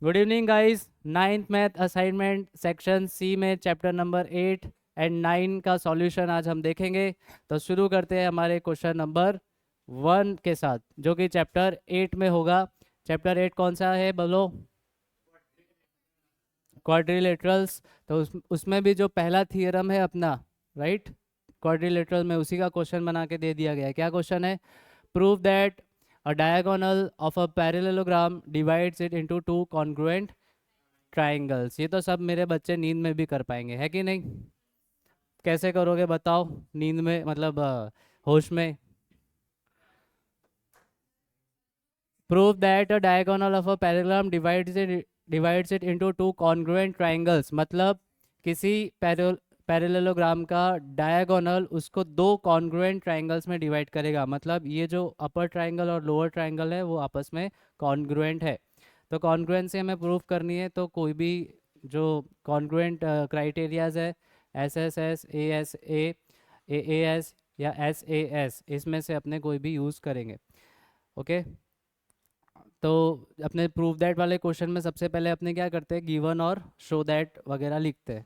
Good evening guys. Ninth math assignment section C में chapter number 8 and 9 का solution आज हम देखेंगे। तो शुरू करते हैं हमारे क्वेश्चन नंबर 1 के साथ, जो कि चैप्टर 8 में होगा। चैप्टर 8 कौन सा है बोलो? क्वाड्रिलेटरल्स। तो उसमें भी जो पहला थियरम है अपना, राइट, क्वाड्रिलेटरल में उसी का क्वेश्चन बना के दे दिया गया है। क्या क्वेश्चन है? Prove that a diagonal of a parallelogram divides it into two congruent triangles. ये तो सब मेरे बच्चे नींद में भी कर पाएंगे, है कि नहीं? कैसे करोगे बताओ? नींद में मतलब होश में। Prove that a diagonal of a parallelogram divides it into two congruent triangles, मतलब किसी पैरेललोग्राम का डायगोनल उसको दो कॉन्ग्रुएंट ट्राइंगल्स में डिवाइड करेगा। मतलब ये जो अपर ट्राइंगल और लोअर ट्राइंगल है वो आपस में कॉन्ग्रुएंट है। तो कॉन्ग्रुएंसी हमें प्रूव करनी है, तो कोई भी जो कॉन्ग्रुएंट क्राइटेरियाज है, S S S, A S या एस ए एस, इसमें से अपने कोई भी यूज़ करेंगे। ओके। तो अपने प्रूव दैट वाले क्वेश्चन में सबसे पहले अपने क्या करते हैं, गिवन और शो दैट वगैरह लिखते हैं।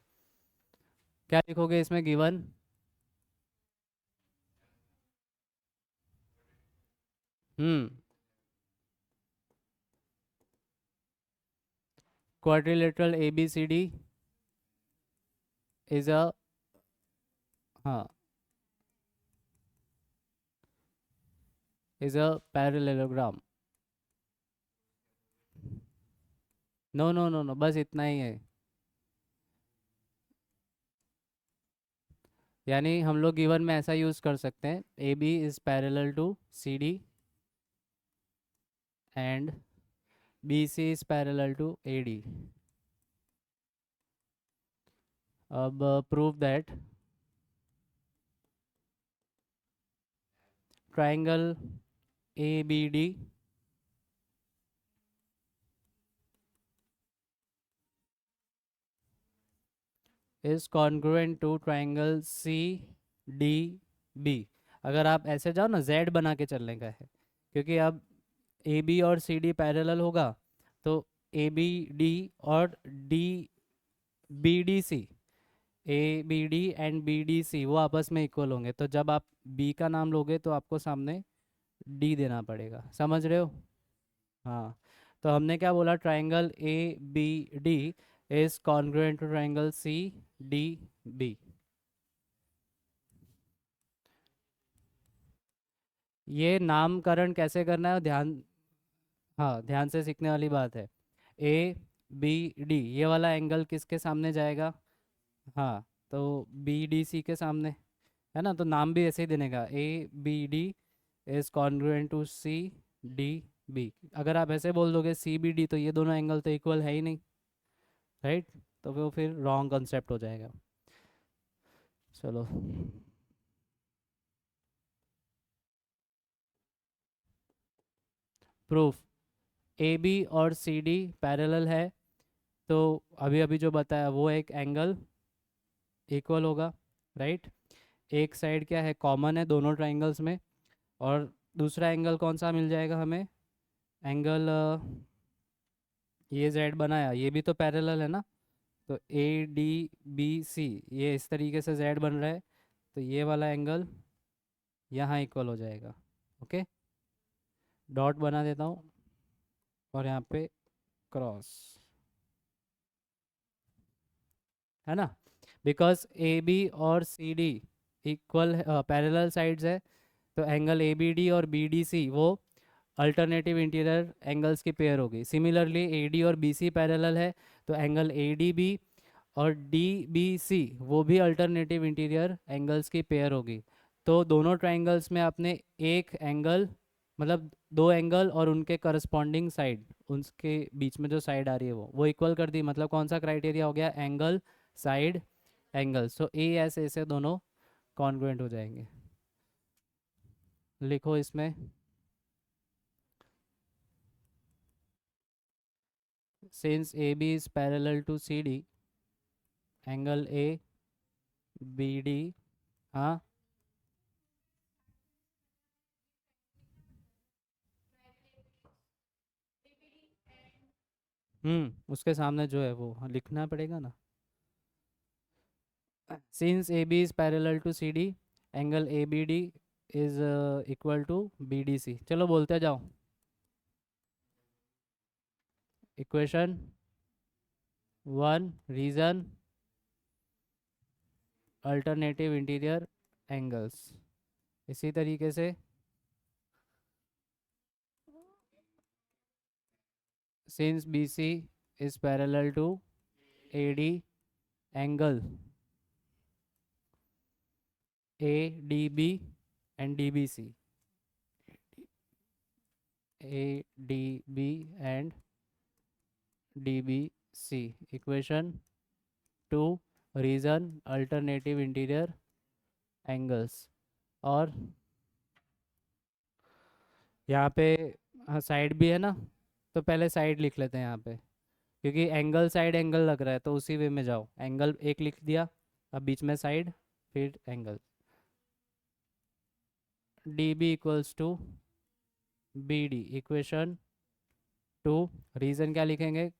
क्या लिखोगे इसमें? Given, hmm, quadrilateral A B C D is a, हाँ, is a parallelogram. No no no no, बस इतना ही है। यानी हम लोग गिवन में ऐसा यूज़ कर सकते हैं, A B is parallel to C D and B C is parallel to A D. अब prove that triangle A B D is congruent to triangle C D B. अगर आप ऐसे जाओ ना, जेड बना के चलने का है, क्योंकि अब ए बी और सी डी पैरेलल होगा। तो ए बी डी और D B D C, A B D and B D C वो आपस में इक्वल होंगे। तो जब आप बी का नाम लोगे तो आपको सामने डी देना पड़ेगा। समझ रहे हो? हाँ। तो हमने क्या बोला? Triangle A B D is congruent to triangle C D B. ये नामकरण कैसे करना है ध्यान, हाँ, ध्यान से सीखने वाली बात है। ए बी डी, ये वाला एंगल किसके सामने जाएगा? हाँ, तो बी डी सी के सामने, है ना? तो नाम भी ऐसे ही देने का, A B D is congruent to C D B. अगर आप ऐसे बोल दोगे सी बी डी, तो ये दोनों एंगल तो इक्वल है ही नहीं, राइट? तो वो फिर रॉन्ग कंसेप्ट हो जाएगा। चलो, प्रूफ, ए बी और सी डी पैरेलल है, तो अभी अभी जो बताया वो एक एंगल इक्वल होगा, राइट? एक साइड क्या है, कॉमन है दोनों ट्राइंगल्स में। और दूसरा एंगल कौन सा मिल जाएगा हमें? एंगल ये जेड बनाया, ये भी तो पैरेलल है ना। तो ए डी बी सी, ये इस तरीके से जेड बन रहा है, तो ये वाला एंगल यहाँ इक्वल हो जाएगा। ओके, डॉट बना देता हूँ और यहाँ पे क्रॉस, है ना? बिकॉज ए बी और C D equal parallel sides है, तो एंगल ए बी डी और बी डी सी वो अल्टरनेटिव इंटीरियर एंगल्स की पेयर होगी। सिमिलरली ए डी और बी सी पैरेलल है, तो एंगल ए डी बी और डी बी सी वो भी अल्टरनेटिव इंटीरियर एंगल्स की पेयर होगी। तो दोनों ट्राइंगल्स में आपने एक एंगल, मतलब दो एंगल और उनके करस्पॉन्डिंग साइड, उनके बीच में जो साइड आ रही है वो इक्वल कर दी। मतलब कौन सा क्राइटेरिया हो गया? Angle side angle. So A S A से दोनों कॉन्ग्रुएंट हो जाएंगे। लिखो इसमें, since A B is parallel to C D, angle A B D, हाँ, उसके सामने जो है वो लिखना पड़ेगा ना। Since A B is parallel to C D, angle A B D is equal to B D C. चलो बोलते जाओ। Equation one, reason alternative interior angles. इसी तरीके से since B C is parallel to A D, angle A D B and D B C, A D B and D B C. Equation two, reason alternative interior angles. और यहाँ पे हाँ side भी है ना, तो पहले साइड लिख लेते हैं यहाँ पे, क्योंकि एंगल साइड एंगल लग रहा है तो उसी वे में जाओ। एंगल एक लिख दिया, अब बीच में साइड, फिर angle. D B equals to B D. Equation two, reason क्या लिखेंगे,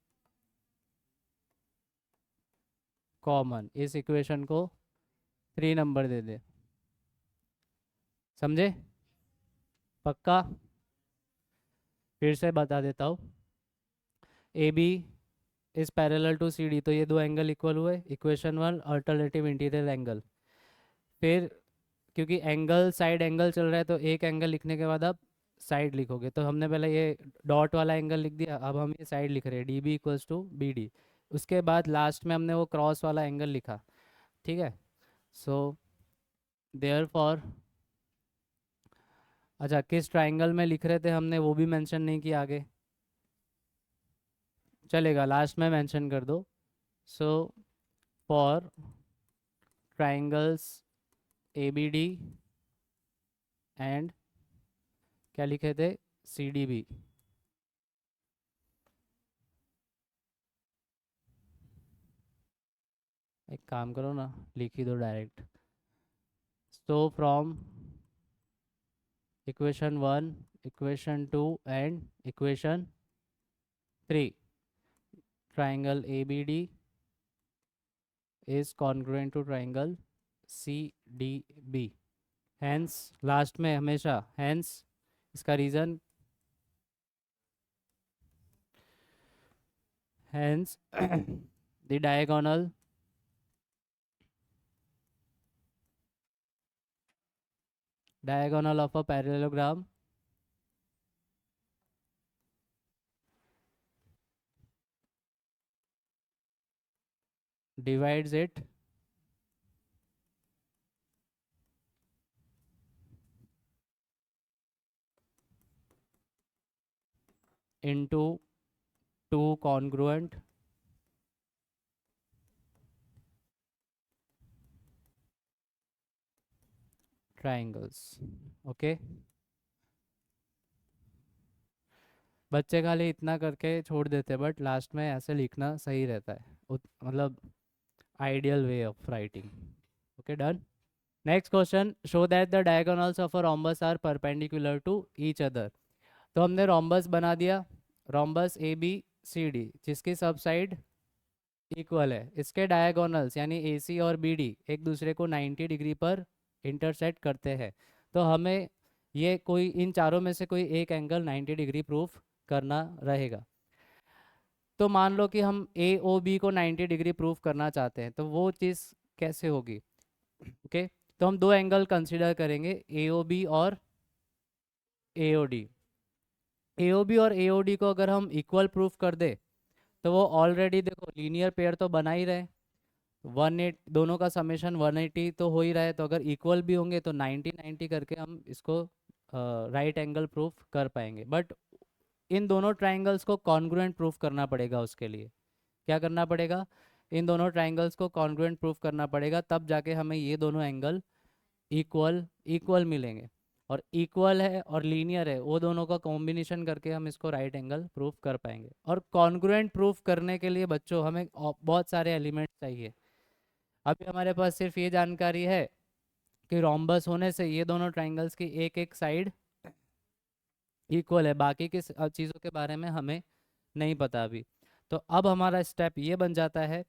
कॉमन। इस इक्वेशन को 3 नंबर दे दे। समझे? पक्का? फिर से बता देता हूँ। A B is parallel to C D, तो ये दो एंगल इक्वल हुए। Equation one, alternative interior angle. फिर क्योंकि एंगल साइड एंगल चल रहा है तो एक एंगल लिखने के बाद आप साइड लिखोगे, तो हमने पहले ये डॉट वाला एंगल लिख दिया, अब हम ये साइड लिख रहे हैं, D B equals to B D. उसके बाद लास्ट में हमने वो क्रॉस वाला एंगल लिखा। ठीक है, सो देयर फॉर, अच्छा किस ट्राइंगल में लिख रहे थे हमने वो भी मेंशन नहीं किया आगे, चलेगा लास्ट में मेंशन कर दो। So for triangles A B D and क्या लिखे थे, सी डी बी। एक काम करो ना, लिख ही दो direct. So from equation one, equation two and equation three, triangle ABD is congruent to triangle CDB। hence last में हमेशा hence इसका reason, hence the diagonal of a parallelogram divides it into two congruent triangles। Okay, बच्चे खाली इतना करके छोड़ देते, but last में ऐसे लिखना सही रहता है, मतलब ideal way of writing. Okay done. Next question, show that the diagonals of a rhombus are perpendicular to each other. तो हमने रोम्बस बना दिया, rhombus A B C D, जिसकी सब साइड इक्वल है। इसके डायगोनल्स यानी ए सी और बी डी एक दूसरे को 90 डिग्री पर इंटरसेक्ट करते हैं। तो हमें ये कोई इन चारों में से कोई एक एंगल 90 डिग्री प्रूफ करना रहेगा। तो मान लो कि हम ए ओ बी को 90 डिग्री प्रूफ करना चाहते हैं, तो वो चीज़ कैसे होगी? ओके, तो हम दो एंगल कंसिडर करेंगे, ए ओ बी और ए ओ डी। ए ओ बी और ए ओ डी को अगर हम इक्वल प्रूफ कर दे तो वो ऑलरेडी देखो लीनियर पेयर तो बना ही रहे, 180 दोनों का समेशन 180 तो हो ही रहा है, तो अगर इक्वल भी होंगे तो 90 90 करके हम इसको राइट एंगल प्रूफ कर पाएंगे। बट इन दोनों ट्राइंगल्स को कॉन्ग्रुएंट प्रूफ करना पड़ेगा। उसके लिए क्या करना पड़ेगा? इन दोनों ट्राइंगल्स को कॉन्ग्रुएंट प्रूफ करना पड़ेगा, तब जाके हमें ये दोनों एंगल इक्वल इक्वल मिलेंगे। और इक्वल है और लीनियर है, वो दोनों का कॉम्बिनेशन करके हम इसको राइट एंगल प्रूफ कर पाएंगे। और कॉन्ग्रुएंट प्रूफ करने के लिए बच्चों हमें बहुत सारे एलिमेंट्स चाहिए। अभी हमारे पास सिर्फ ये जानकारी है कि रोम्बस होने से ये दोनों ट्राइंगल्स की एक एक साइड इक्वल है, बाकी की चीज़ों के बारे में हमें नहीं पता अभी। तो तो अब हमारा स्टेप ये बन जाता है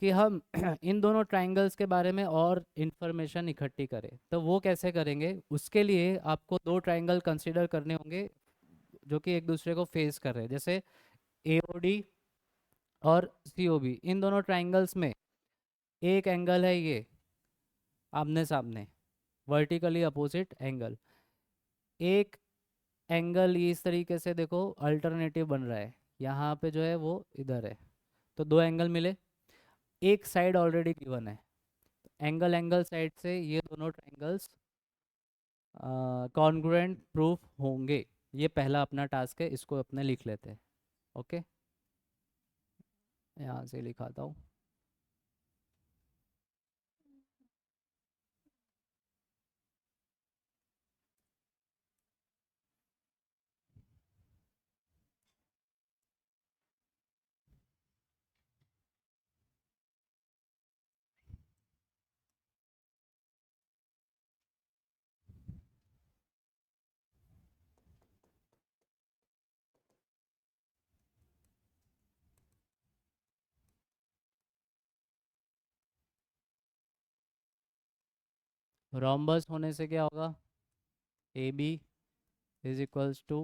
कि हम इन दोनों ट्राइंगल्स के बारे में और इन्फॉर्मेशन इकट्ठी करें। तो वो कैसे करेंगे, उसके लिए आपको दो ट्राइंगल कंसीडर करने होंगे जो कि एक दूसरे को फेस कर रहे हैं, जैसे एओडी और सीओबी। इन दोनों ट्राइंगल्स में एक एंगल है ये आमने सामने, वर्टिकली अपोजिट एंगल। एक एंगल इस तरीके से देखो अल्टरनेटिव बन रहा है, यहाँ पे जो है वो इधर है। तो दो एंगल मिले, एक साइड ऑलरेडी गिवन है, एंगल एंगल साइड से ये दोनों ट्राइंगल्स कॉन्ग्रुएंट प्रूफ होंगे। ये पहला अपना टास्क है, इसको अपने लिख लेते हैं। ओके, यहाँ से लिखाता हूँ। रोम्बस होने से क्या होगा, A B is equals to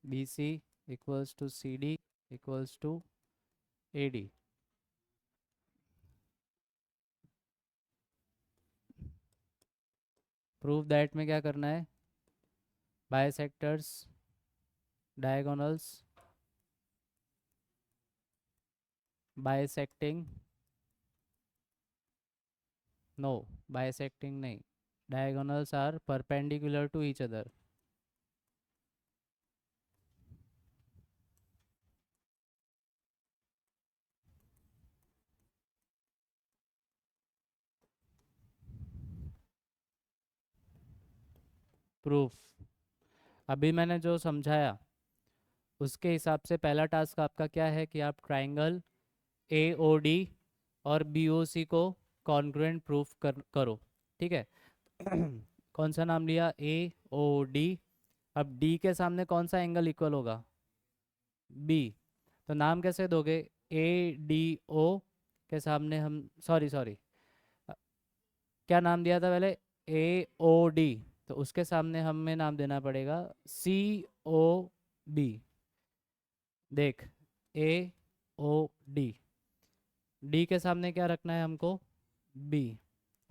B C equals to C D equals to A D. Proof that में क्या करना है, bisectors diagonals bisecting, no bisecting नहीं, diagonals are perpendicular to each other. Proof, अभी मैंने जो समझाया उसके हिसाब से पहला टास्क आपका क्या है कि आप ट्राइंगल ए ओ डी और बी ओ सी को कॉन्ग्रुएंट प्रूफ करो। ठीक है। कौन सा नाम लिया, ए ओ डी। अब डी के सामने कौन सा एंगल इक्वल होगा, बी। तो नाम कैसे दोगे, ए डी ओ के सामने हम, सॉरी सॉरी, क्या नाम दिया था पहले, ए ओ डी। तो उसके सामने हमें नाम देना पड़ेगा सी ओ बी। देख, ए ओ डी, डी के सामने क्या रखना है हमको, बी।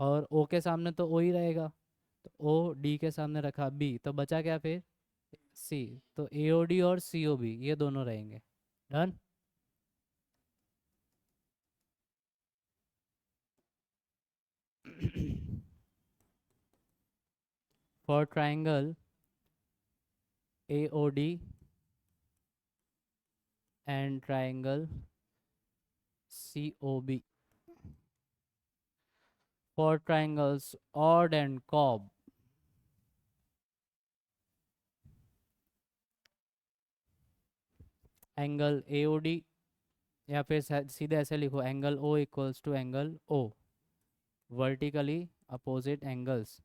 और ओ के सामने तो ओ ही रहेगा, तो ओ डी के सामने रखा बी, तो बचा क्या फिर, सी। तो ए ओ डी और सी ओ बी ये दोनों रहेंगे। Done. For triangle A O D and triangle C O B, for triangles odd and cob, angle AOD, या फिर सीधे ऐसे लिखो angle O equals to angle O, vertically opposite angles.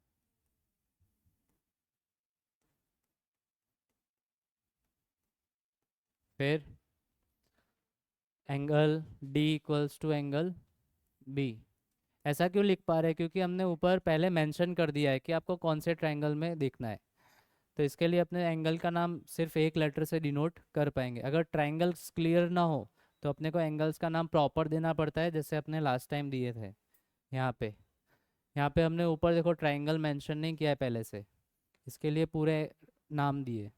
फिर angle D equals to angle B। ऐसा क्यों लिख पा रहे हैं, क्योंकि हमने ऊपर पहले मेंशन कर दिया है कि आपको कौन से ट्रायंगल में देखना है। तो इसके लिए अपने एंगल का नाम सिर्फ एक लेटर से डिनोट कर पाएंगे। अगर ट्रायंगल्स क्लियर ना हो तो अपने को एंगल्स का नाम प्रॉपर देना पड़ता है, जैसे अपने लास्ट टाइम दिए थे। यहाँ पे यहाँ पे हमने ऊपर देखो ट्रायंगल मेंशन नहीं किया है पहले से, इसके लिए पूरे नाम दिए।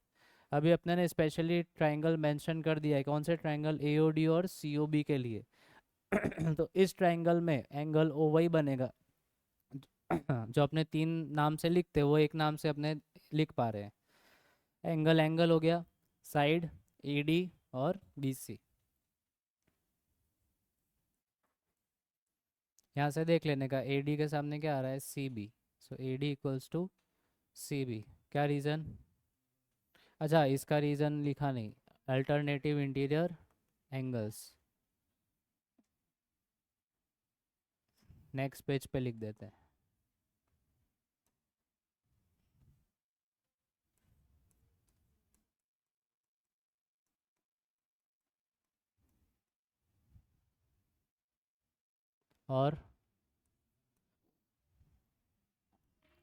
अभी अपने ने स्पेशली ट्रायंगल मेंशन कर दिया है, कौन से ट्रायंगल, AOD और COB के लिए। तो इस ट्रायंगल में एंगल ओ वही बनेगा जो अपने तीन नाम से लिखते हैं वो एक नाम से अपने लिख पा रहे हैं। एंगल एंगल हो गया, साइड AD और BC। यहाँ से देख लेने का, AD के सामने क्या आ रहा है, CB। So AD equals to CB। क्या रीज़न, अच्छा इसका रीज़न लिखा नहीं, alternative interior angles. Next page पे लिख देते हैं। और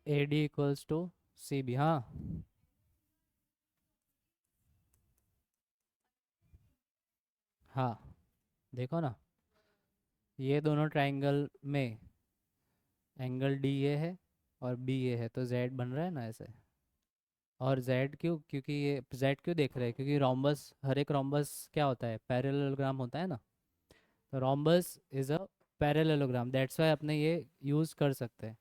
A D equals to C B. हाँ, हाँ, देखो ना, ये दोनों ट्राइंगल में एंगल डी ए है और बी ए है, तो जेड बन रहा है ना ऐसे। और जेड क्यों? क्योंकि ये जेड क्यों देख रहे हैं? क्योंकि रोम्बस, हर एक रोम्बस क्या होता है, पैरेललोग्राम होता है ना। तो rhombus is a parallelogram, that's why अपने ये यूज़ कर सकते हैं।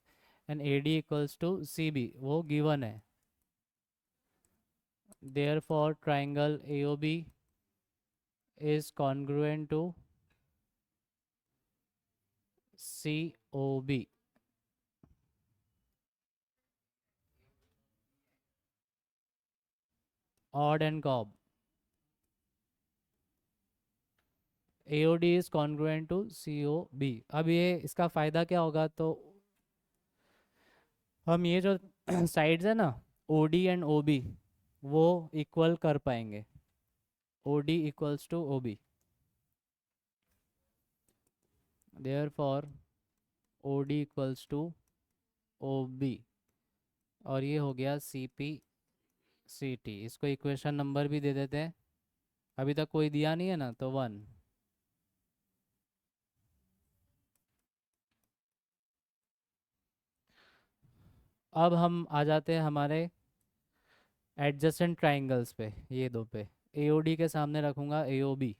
And A D equals to C B वो गिवन है। Therefore triangle A O B is congruent to C O B. AOD and COB, A O D is congruent to C O B. अब ये इसका फ़ायदा क्या होगा? तो हम ये जो साइड्स है ना, O D and O B, वो इक्वल कर पाएंगे। O D equals to O B, therefore O D equals to O B. और ये हो गया सी पी सी टी। इसको इक्वेशन नंबर भी दे देते हैं, अभी तक कोई दिया नहीं है ना, तो 1। अब हम आ जाते हैं हमारे एडजेसेंट ट्राइंगल्स पे, ये दो पे। ए ओ डी के सामने रखूँगा A O B.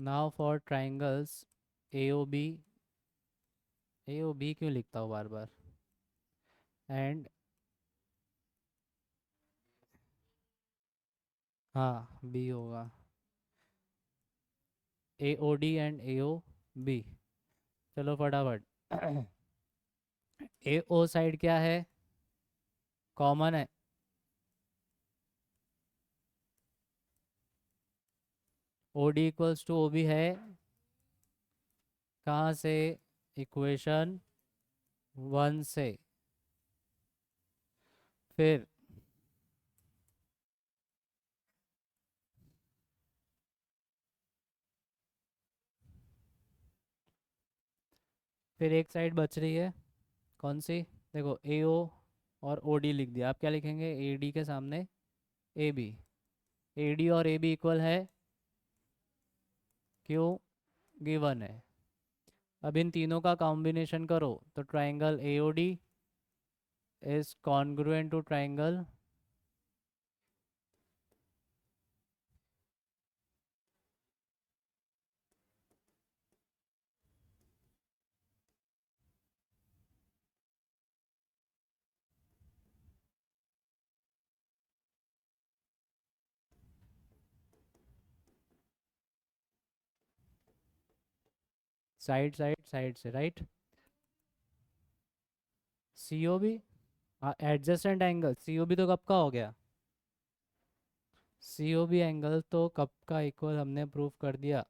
Now for triangles A O B, A O B क्यों लिखता हूँ बार बार, एंड हाँ बी होगा, A O D and A O B. चलो फटाफट ए ओ साइड क्या है? कॉमन है, O D equals to O B है। कहाँ से? इक्वेशन 1 से। फिर एक साइड बच रही है, कौन सी? देखो ए ओ और ओ डी लिख दिया, आप क्या लिखेंगे? ए डी के सामने ए बी। ए डी और ए बी इक्वल है, क्यों? गिवन है। अब इन तीनों का कॉम्बिनेशन करो तो triangle A O D is congruent to triangle side side side से, right. C O B adjacent angle, C O B तो कब का हो गया? सी ओ बी एंगल तो कब का इक्वल हमने प्रूव कर दिया,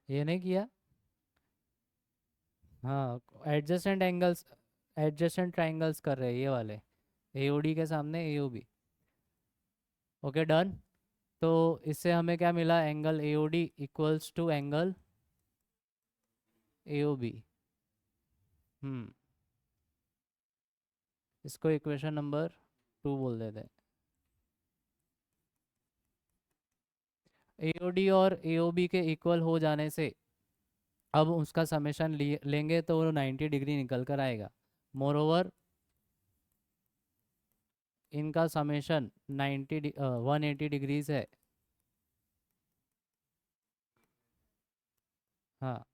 ये नहीं किया? हाँ, एडजेसेंट एंगल्स, एडजेसेंट ट्राइंगल्स कर रहे हैं ये वाले, ए ओ डी के सामने A O B. Okay done. तो इससे हमें क्या मिला? Angle A O D equals to angle A O B. Hmm, इसको इक्वेशन नंबर 2 बोल देते हैं। ए ओ डी और ए ओ बी के इक्वल हो जाने से अब उसका समेशन लेंगे तो वो 90 डिग्री निकल कर आएगा। मोर ओवर इनका समेशन 180 डिग्रीज है। हाँ,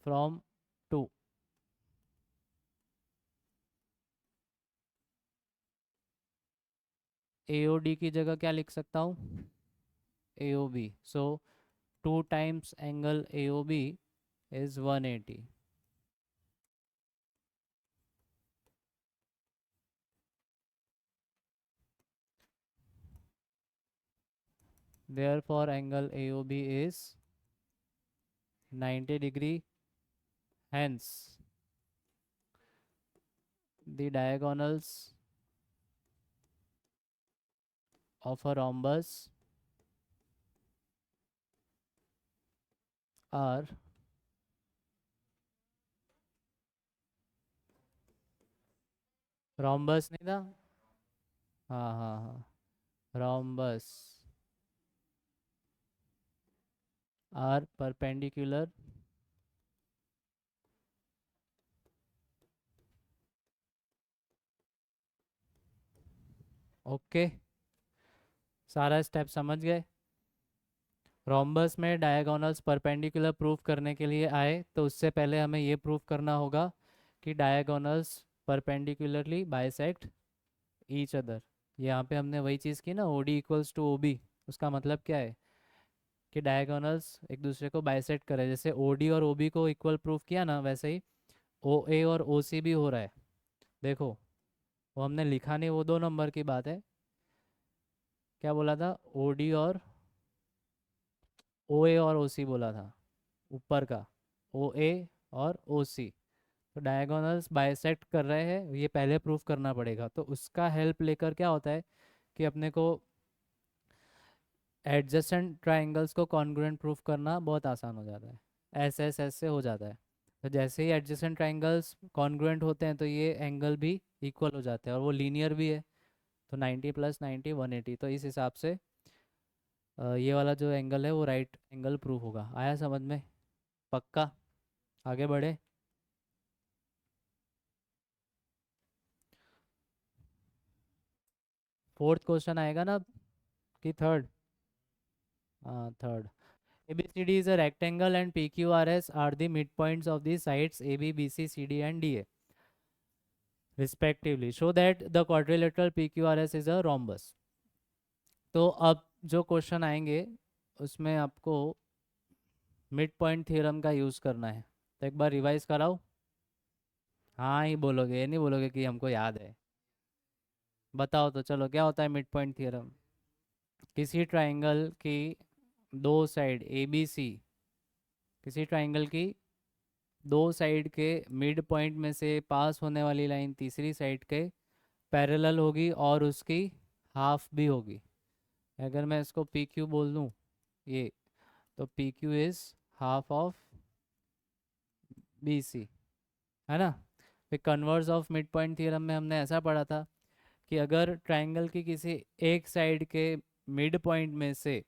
फ्रॉम 2। ए ओ डी की जगह क्या लिख सकता हूँ? A O B. So 2 times angle A O B is 180। Therefore angle AOB is 90 degree, hence the diagonals of a rhombus are rhombus नहीं था? हाँ हाँ हाँ, rhombus are perpendicular ओके। सारा स्टेप समझ गए? रोम्बस में डायगोनल्स परपेंडिकुलर प्रूफ करने के लिए आए तो उससे पहले हमें ये प्रूफ करना होगा कि diagonals perpendicularly bisect each other. यहाँ पे हमने वही चीज़ की ना, O D equals to O B. उसका मतलब क्या है कि डायगोनल्स एक दूसरे को बाइसेक्ट करे। जैसे ओ डी और ओ बी को इक्वल प्रूफ किया ना, वैसे ही ओ ए और ओ सी भी हो रहा है। देखो, वो हमने लिखा नहीं, वो 2 नंबर की बात है। क्या बोला था? ओ डी और ओ ए और ओ सी बोला था, ऊपर का ओ ए और ओ सी। तो डायगोनल्स बाइसेक्ट कर रहे हैं, ये पहले प्रूफ करना पड़ेगा। तो उसका हेल्प लेकर क्या होता है कि अपने को एडजेसेंट ट्राइंगल्स को कॉन्ग्रुएंट प्रूफ करना बहुत आसान हो जाता है। ऐसे ऐसे ऐसे हो जाता है। तो जैसे ही एडजेसेंट ट्राइंगल्स कॉन्ग्रुएंट होते हैं तो ये एंगल भी इक्वल हो जाते हैं और वो लीनियर भी है। तो 90 + 90 180। तो इस हिसाब से ये वाला जो एंगल है वो राइट एंगल प्रूफ होगा। आया समझ में? पक्का? आगे बढ़े। फोर्थ क्वेश्चन आएगा ना कि थर्ड? हाँ, third. ABCD is a rectangle and PQRS are the midpoints of the sides AB, BC, CD and DA respectively. Show that the quadrilateral PQRS is a rhombus. तो अब जो क्वेश्चन आएंगे उसमें आपको मिड पॉइंट थ्योरम का use करना है। तो एक बार रिवाइज कराओ। हाँ ही बोलोगे, ये नहीं बोलोगे कि हमको याद है। बताओ तो चलो, क्या होता है मिड पॉइंट थ्योरम? किसी ट्राइंगल की दो साइड ए बी सी, किसी ट्राइंगल की दो साइड के मिड पॉइंट में से पास होने वाली लाइन तीसरी साइड के पैरेलल होगी और उसकी हाफ भी होगी। अगर मैं इसको पी क्यू बोल दूँ ये, तो P Q is half of B C, है ना? फिर converse of mid point theorem में हमने ऐसा पढ़ा था कि अगर ट्राइंगल की किसी एक साइड के मिड पॉइंट में से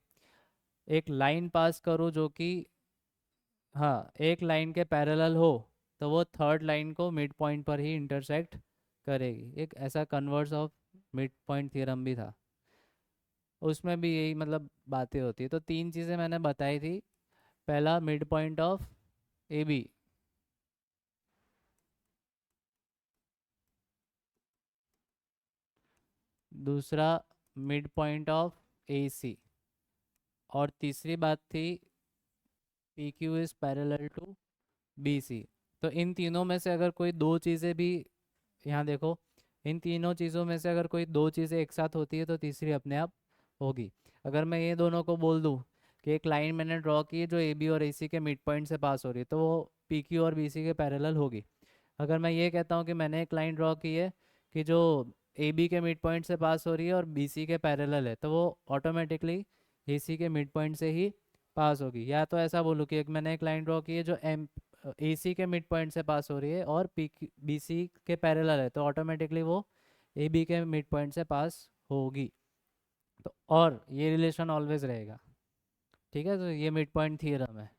एक लाइन पास करो जो कि, हाँ, एक लाइन के पैरेलल हो, तो वो थर्ड लाइन को मिड पॉइंट पर ही इंटरसेक्ट करेगी। एक ऐसा converse of mid point theorem भी था। उसमें भी यही मतलब बातें होती है। तो 3 चीज़ें मैंने बताई थी। पहला, mid point of A B. दूसरा, mid point of A C. और तीसरी बात थी P Q is parallel to B C. तो इन तीनों में से अगर कोई दो चीज़ें भी, यहाँ देखो, इन तीनों चीज़ों में से अगर कोई दो चीज़ें एक साथ होती है तो तीसरी अपने आप होगी। अगर मैं ये दोनों को बोल दूँ कि एक लाइन मैंने ड्रॉ की है जो ए बी और ए सी के मिड पॉइंट से पास हो रही है, तो वो पी क्यू और बी सी के पैरेलल होगी। अगर मैं ये कहता हूँ कि मैंने एक लाइन ड्रॉ की है कि जो ए बी के मिड पॉइंट से पास हो रही है और बी सी के पैरेलल है, तो वो ऑटोमेटिकली ए सी के मिड पॉइंट से ही पास होगी। या तो ऐसा बोलूँ कि एक मैंने एक लाइन ड्रॉ की है जो एम ए सी के मिड पॉइंट से पास हो रही है और पी बी सी के पैरेलल है, तो ऑटोमेटिकली वो ए बी के मिड पॉइंट से पास होगी। तो और ये रिलेशन ऑलवेज रहेगा। ठीक है, तो ये मिड पॉइंट थियरम है।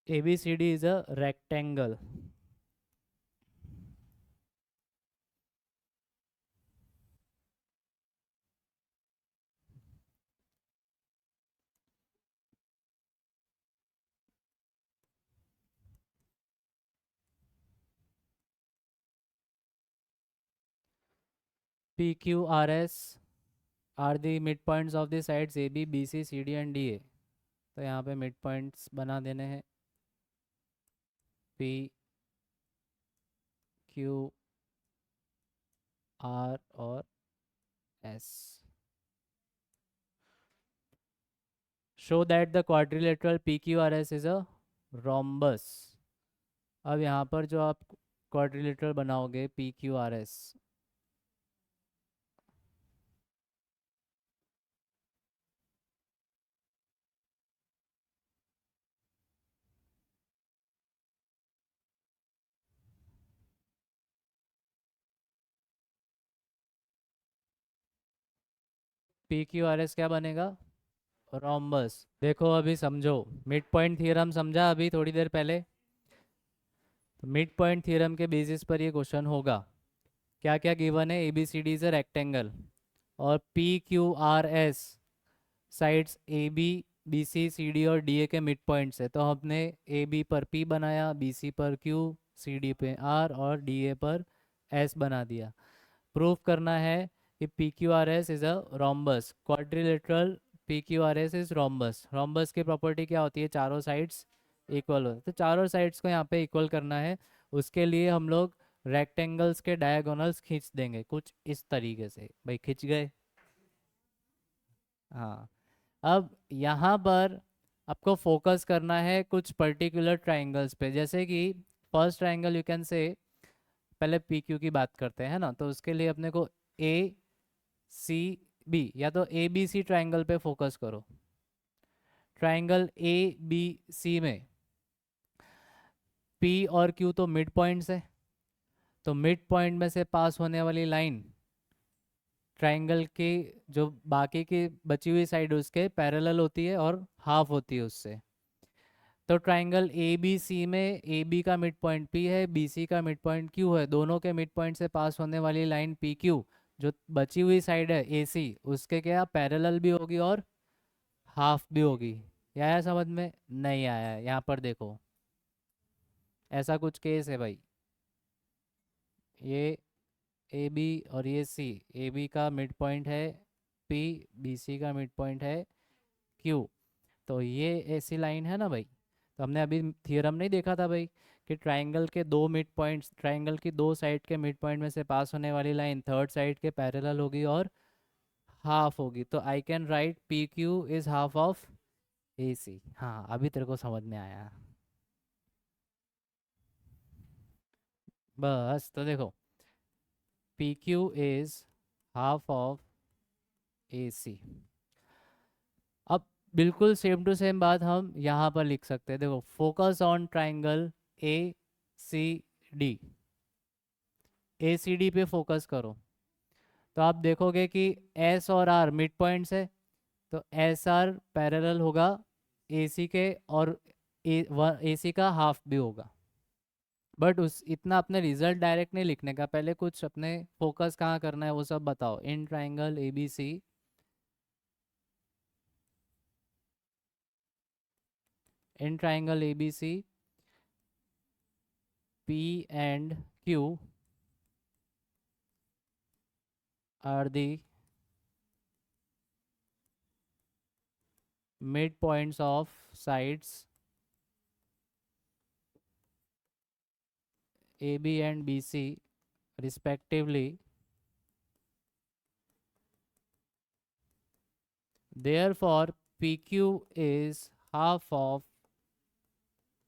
A B C D is a rectangle. P Q R S are the mid points of the sides A B B C C D and D A. तो यहाँ पे mid points बना देने हैं, P Q R और S. Show that the quadrilateral P Q R S is a rhombus. अब यहाँ पर जो आप क्वाड्रिलेटरल बनाओगे P Q R S, P Q R S क्या बनेगा, रोम्बस। देखो अभी समझो, मिड पॉइंट थ्योरम समझा अभी थोड़ी देर पहले। तो मिड पॉइंट थ्योरम के बेसिस पर ये क्वेश्चन होगा। क्या क्या गिवन है, A B C D is a rectangle और P Q R S sides A B, B C, C D और डी ए के मिड पॉइंट्स है। तो हमने ए बी पर पी बनाया, बी सी पर क्यू, सी डी पे आर और डी ए पर एस बना दिया। प्रूफ करना है कि P Q R S is a rhombus, quadrilateral P Q R S is rhombus. Rhombus की प्रॉपर्टी क्या होती है, चारों साइड्स इक्वल हो। तो चारों साइड्स को यहाँ पे इक्वल करना है, उसके लिए हम लोग रेक्टेंगल्स के डायगोनल्स खींच देंगे कुछ इस तरीके से। भाई खिंच गए। हाँ, अब यहाँ पर आपको फोकस करना है कुछ पर्टिकुलर ट्राइंगल्स पे, जैसे कि first triangle you can say, पहले पी क्यू की बात करते हैं ना। तो उसके लिए अपने को ए सी बी या तो ए बी सी ट्राइंगल पे फोकस करो। ट्राइंगल ए बी सी में पी और क्यू तो मिड पॉइंट्स है, तो मिड पॉइंट में से पास होने वाली लाइन ट्राइंगल की जो बाकी की बची हुई साइड उसके पैरेलल होती है और हाफ होती है उससे। तो ट्राइंगल ए बी सी में ए बी का मिड पॉइंट पी है, बी सी का मिड पॉइंट क्यू है। दोनों के मिड पॉइंट से पास होने वाली लाइन पी क्यू जो बची हुई साइड है ए सी उसके क्या पैरेलल भी होगी और हाफ भी होगी। ये आया समझ में, नहीं आया है? यहाँ पर देखो, ऐसा कुछ केस है भाई। ये ए बी और ये सी, ए बी का मिड पॉइंट है पी, बी सी का मिड पॉइंट है क्यू। तो ये ऐसी लाइन है ना भाई। तो हमने अभी थियरम नहीं देखा था भाई कि ट्राइंगल के दो मिड पॉइंट्स, ट्राइंगल की दो साइड के मिड पॉइंट में से पास होने वाली लाइन थर्ड साइड के पैरेलल होगी और हाफ होगी। तो I can write P Q is half of A C. हाँ अभी तेरे को समझ में आया। बस तो देखो, P Q is half of A C. अब बिल्कुल सेम टू सेम बात हम यहाँ पर लिख सकते हैं। देखो, focus on triangle A C D, A C D पे फोकस करो। तो आप देखोगे कि एस और आर मिड पॉइंट्स है, तो एस आर पैरेलल होगा ए सी के और ए सी का हाफ भी होगा। बट उस इतना अपने रिजल्ट डायरेक्ट नहीं लिखने का, पहले कुछ अपने फोकस कहाँ करना है वो सब बताओ। In triangle A B C, in triangle A B C P and Q are the midpoints of sides AB and BC respectively. Therefore, PQ is half of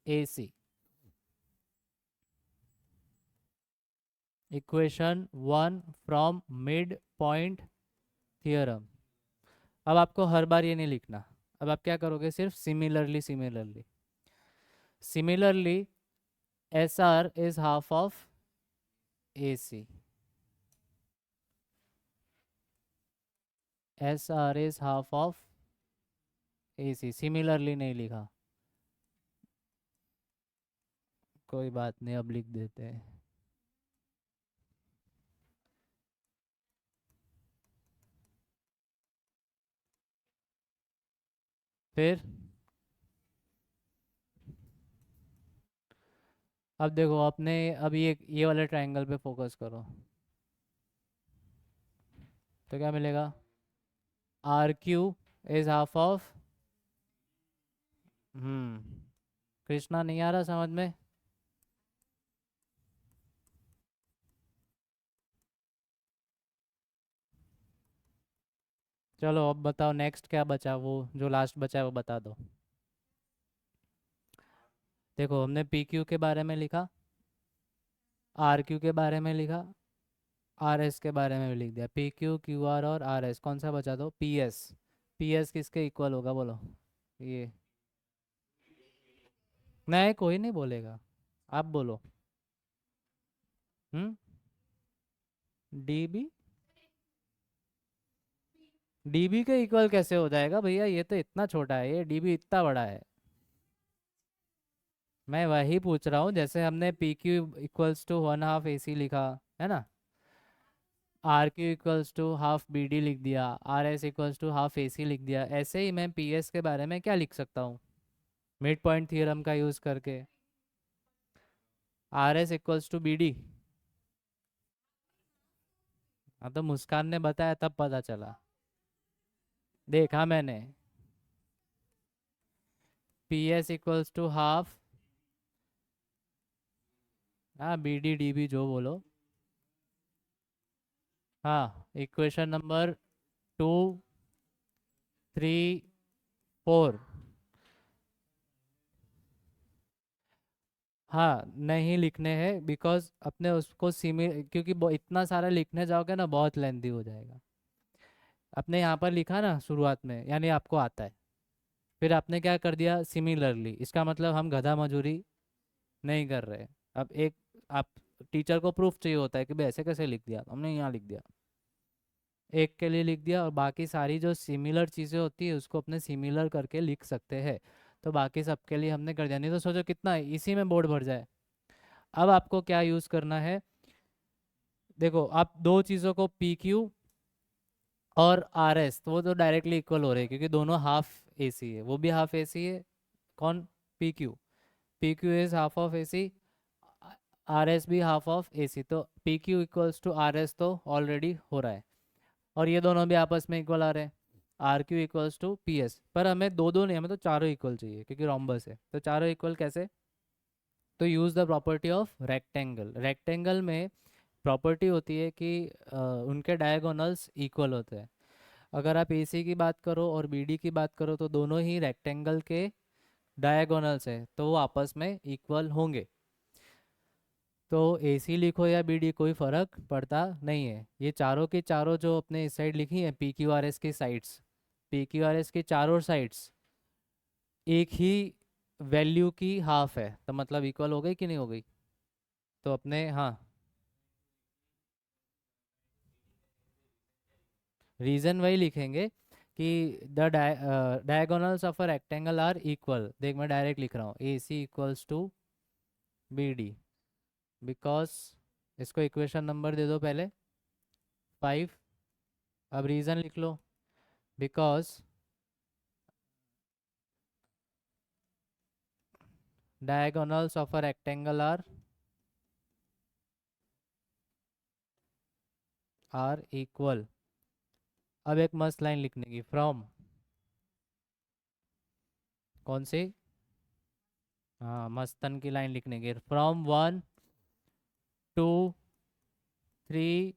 AC. Equation 1 from midpoint theorem. अब आपको हर बार ये नहीं लिखना। अब आप क्या करोगे, सिर्फ similarly similarly similarly SR is half of AC. SR is half of AC. Similarly नहीं लिखा, कोई बात नहीं, अब लिख देते हैं। फिर अब देखो, अपने अब ये वाले ट्रायंगल पे फोकस करो तो क्या मिलेगा, R Q is half of, Krishna नहीं आ रहा समझ में। चलो अब बताओ नेक्स्ट क्या बचा, वो जो लास्ट बचा है वो बता दो। देखो हमने पी क्यू के बारे में लिखा, आर क्यू के बारे में लिखा, आर एस के बारे में भी लिख दिया। पी क्यू, क्यू आर और आर एस, कौन सा बचा दो? P S. पी एस किसके इक्वल होगा बोलो? ये नहीं, कोई नहीं बोलेगा, आप बोलो। Hmm. D B? D B के इक्वल कैसे हो जाएगा भैया, ये तो इतना छोटा है, ये डी बी इतना बड़ा है। मैं वही पूछ रहा हूँ, जैसे हमने P Q equals to 1/2 AC लिखा है ना, R Q equals to half B D लिख दिया, R S equals to half A C लिख दिया, ऐसे ही मैं पी एस के बारे में क्या लिख सकता हूँ मिड पॉइंट थियरम का यूज़ करके? R S equals to B D. हाँ तो मुस्कान ने बताया तब पता चला, देखा मैंने। P S equals to half, हाँ बी डी डी बी जो बोलो। हाँ इक्वेशन नंबर 2, 3, 4। हाँ नहीं लिखने हैं, बिकॉज अपने उसको सिमी, क्योंकि इतना सारा लिखने जाओगे ना बहुत लेंदी हो जाएगा। अपने यहाँ पर लिखा ना शुरुआत में, यानी आपको आता है, फिर आपने क्या कर दिया सिमिलरली, इसका मतलब हम गधा मजूरी नहीं कर रहे। अब एक, आप टीचर को प्रूफ चाहिए होता है कि भाई ऐसे कैसे लिख दिया, तो हमने यहाँ लिख दिया, एक के लिए लिख दिया, और बाकी सारी जो सिमिलर चीज़ें होती है उसको अपने सिमिलर करके लिख सकते हैं। तो बाकी सबके लिए हमने कर दिया, नहीं तो सोचो कितना है, इसी में बोर्ड भर जाए। अब आपको क्या यूज़ करना है? देखो आप दो चीज़ों को पी क्यू और आर एस, तो वो तो डायरेक्टली इक्वल हो रहे हैं क्योंकि दोनों हाफ ए सी है, वो भी हाफ ए सी है। कौन? P Q. P Q is half of A C, R S भी हाफ ऑफ ए सी, तो P Q equals to R S तो ऑलरेडी हो रहा है, और ये दोनों भी आपस में इक्वल आ रहे हैं। R Q equals to P S, पर हमें दो दो नहीं, हमें तो चारों इक्वल चाहिए क्योंकि रोम्बस है, तो चारों इक्वल कैसे? तो use the property of rectangle. Rectangle में प्रॉपर्टी होती है कि उनके डायगोनल्स इक्वल होते हैं। अगर आप AC की बात करो और BD की बात करो तो दोनों ही रेक्टेंगल के डायगोनल्स है, तो वो आपस में इक्वल होंगे। तो AC लिखो या BD कोई फ़र्क पड़ता नहीं है, ये चारों की चारों जो अपने इस साइड लिखी है PQRS की साइड्स, PQRS की चारों साइड्स एक ही वैल्यू की हाफ है, तो मतलब इक्वल हो गई कि नहीं हो गई? तो अपने, हाँ, रीज़न वही लिखेंगे कि the diagonals of a rectangle are equal. देख मैं डायरेक्ट लिख रहा हूँ, AC equals to BD, because, इसको इक्वेशन नंबर दे दो पहले, 5। अब रीज़न लिख लो, because diagonals of a rectangle are equal. अब एक मस्त लाइन लिखने की, फ्रॉम, कौन सी? हाँ मस्तन की लाइन लिखने की, फ्रॉम 1, 2, 3,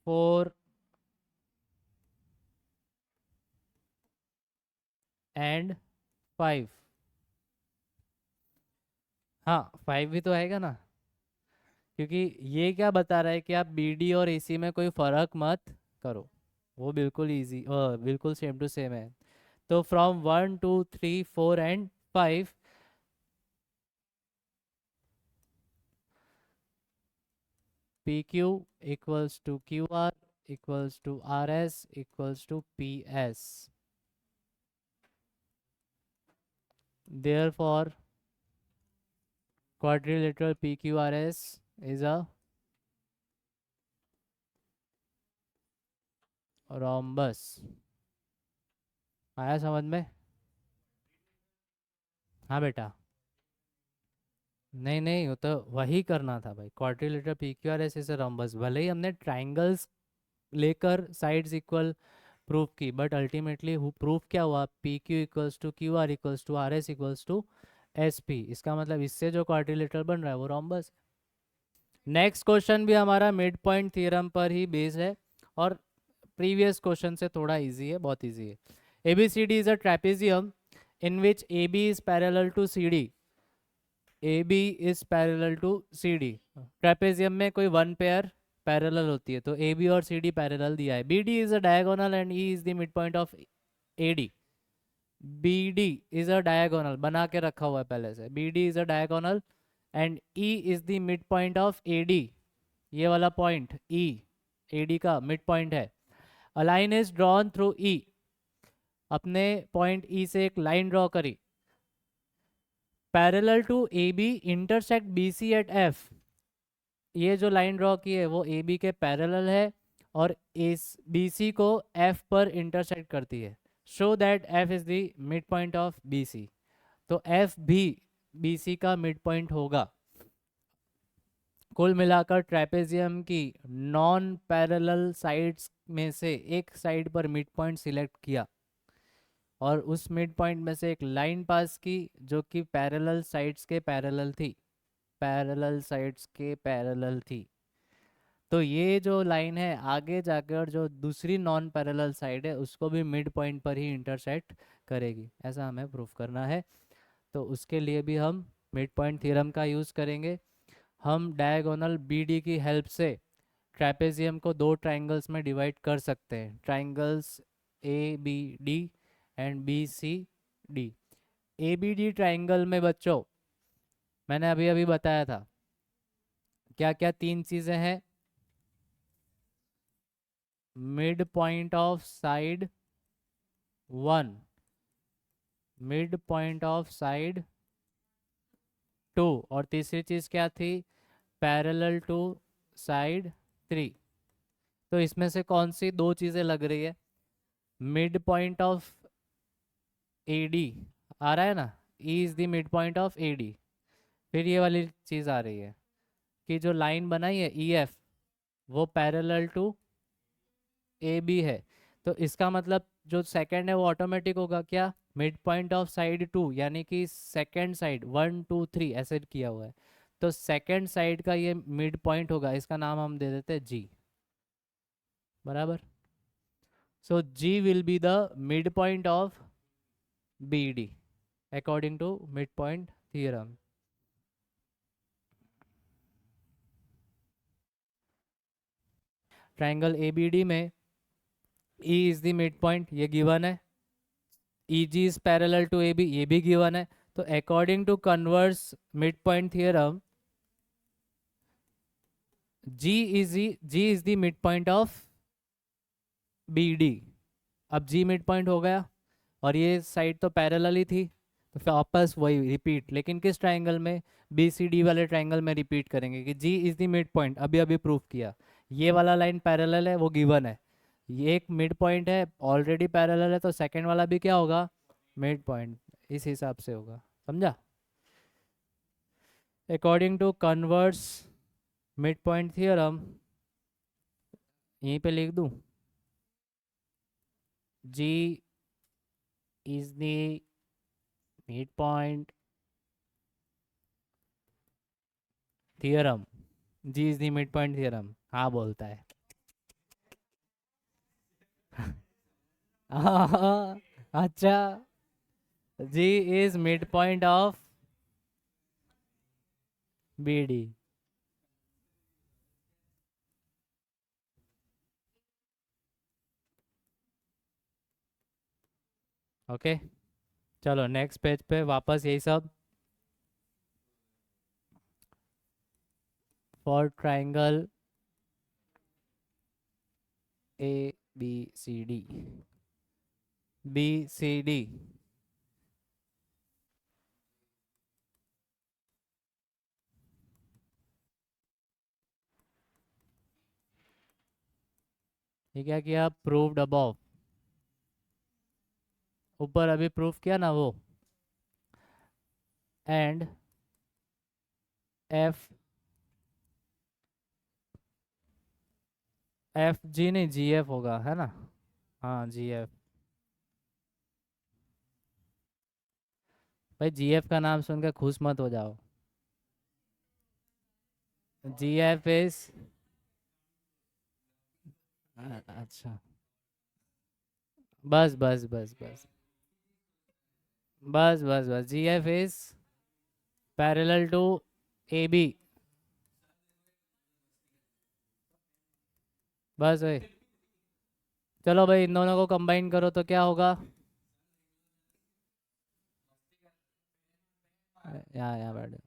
4 एंड 5। हाँ 5 भी तो आएगा ना, क्योंकि ये क्या बता रहा है कि आप BD और AC में कोई फ़र्क मत करो, वो बिल्कुल इजी, बिल्कुल सेम टू सेम है। तो from 1, 2, 3, 4 and 5, P Q equals to Q R equals to R S equals to P S. Therefore quadrilateral PQRS is a rhombus। आया समझ में? हाँ बेटा। नहीं नहीं, वो तो वही करना था भाई, quadrilateral PQRS is a rhombus। भले ही हमने ट्राइंगल्स लेकर साइड्स इक्वल प्रूफ की, बट अल्टीमेटली प्रूफ क्या हुआ? P Q equals to Q R equals to R S equals to S P. इसका मतलब इससे जो क्वाड्रिलेटरल बन रहा है वो रोम्बस। नेक्स्ट क्वेश्चन भी हमारा मिड पॉइंट थ्योरम पर ही बेस्ड है और प्रीवियस क्वेश्चन से थोड़ा इजी है, बहुत इजी है। ABCD is a trapezium in which AB is parallel to CD। AB is parallel to CD। Trapezium में कोई वन पेयर पैरेलल होती है, तो AB और CD पैरेलल दिया है। BD is a diagonal and E is the mid point of AD। BD is a diagonal, बना के रखा हुआ है पहले से। BD is a diagonal and E is the mid point of AD। ये वाला पॉइंट E AD का मिड पॉइंट है। A line is drawn through E। अपने पॉइंट E से एक लाइन ड्रॉ करी। Parallel to AB intersect BC at F। ये जो लाइन ड्रॉ की है वो AB के पैरेलल है और इस BC को F पर इंटरसेक्ट करती है। Show that F is the mid point of BC। तो F भी BC का मिड पॉइंट होगा। कुल मिलाकर ट्रेपेजियम की नॉन पैरेलल साइड्स में से एक साइड पर मिड पॉइंट सिलेक्ट किया और उस मिड पॉइंट में से एक लाइन पास की जो कि पैरेलल साइड्स के पैरेलल थी। पैरेलल साइड्स के पैरेलल थी। तो ये जो लाइन है आगे जाकर जो दूसरी नॉन पैरेलल साइड है उसको भी मिड पॉइंट पर ही इंटरसेक्ट करेगी, ऐसा हमें प्रूफ करना है। तो उसके लिए भी हम मिड पॉइंट थ्योरम का यूज़ करेंगे। हम डायगोनल BD की हेल्प से ट्रेपेजियम को दो ट्राइंगल्स में डिवाइड कर सकते हैं, triangles ABD and BCD। ABD triangle में बच्चों मैंने अभी अभी बताया था क्या क्या तीन चीज़ें हैं। Mid point of side 1, mid point of side 2 और तीसरी चीज़ क्या थी, पैरेलल टू साइड 3। तो इसमें से कौन सी दो चीज़ें लग रही है? मिड पॉइंट ऑफ AD आ रहा है ना, E is the mid point of AD। फिर ये वाली चीज़ आ रही है कि जो लाइन बनाई है EF वो पैरेलल टू AB है। तो इसका मतलब जो सेकंड है वो ऑटोमेटिक होगा क्या, मिड पॉइंट ऑफ साइड 2, यानी कि सेकंड साइड 1 2 3 ऐसे किया हुआ है। तो सेकंड साइड का ये मिड पॉइंट होगा, इसका नाम हम दे देते हैं G। बराबर। So G will be the mid point of BD according to mid point theorem. Triangle ABD में E is the mid point, ये गिवन है। EG is parallel to AB, ये भी गिवन है। तो according to converse mid point theorem G is the mid point of BD। अब G mid point हो गया और ये साइड तो पैरेलल ही थी, तो फिर वापस वही रिपीट, लेकिन किस ट्राइंगल में, BCD वाले ट्राइंगल में रिपीट करेंगे कि G is the mid point. अभी अभी प्रूफ किया, ये वाला लाइन पैरेलल है वो गिवन है, ये एक मिड पॉइंट है ऑलरेडी पैरेलल है, तो सेकंड वाला भी क्या होगा, मिड पॉइंट। इस हिसाब से होगा, समझा। According to converse mid point theorem, यहीं पे लिख दूं, G is the midpoint theorem। G is the midpoint theorem, हाँ बोलता है। अच्छा, G is midpoint of BD। Okay, चलो नेक्स्ट पेज पे वापस यही सब। फॉर ट्राइंगल ABCD, BCD ये क्या किया, प्रूव्ड अबव, ऊपर अभी प्रूफ किया ना वो। एंड FG नहीं GF होगा, है ना। हाँ GF, भाई GF का नाम सुनकर खुश मत हो जाओ। जी एफ इज, अच्छा, बस बस बस बस बस बस बस G F is parallel to A B, बस भाई। चलो भाई, इन दोनों को कंबाइन करो तो क्या होगा? यहाँ बैठ जाओ।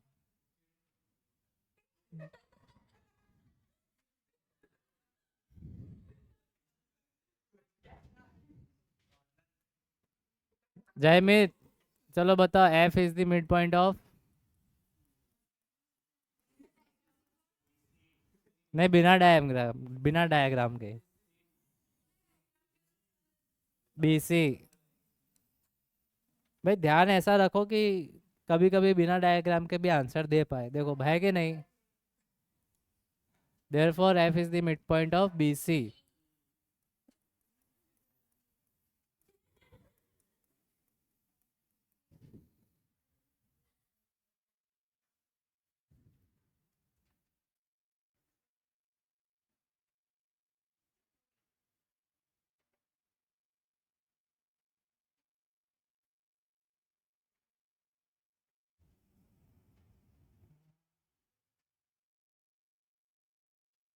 जयमीत, चलो बताओ, F is the mid point of, नहीं बिना डायग्राम के, बी सी। भाई ध्यान ऐसा रखो कि कभी कभी बिना डायग्राम के भी आंसर दे पाए, देखो है कि नहीं। Therefore F is the mid point of B C.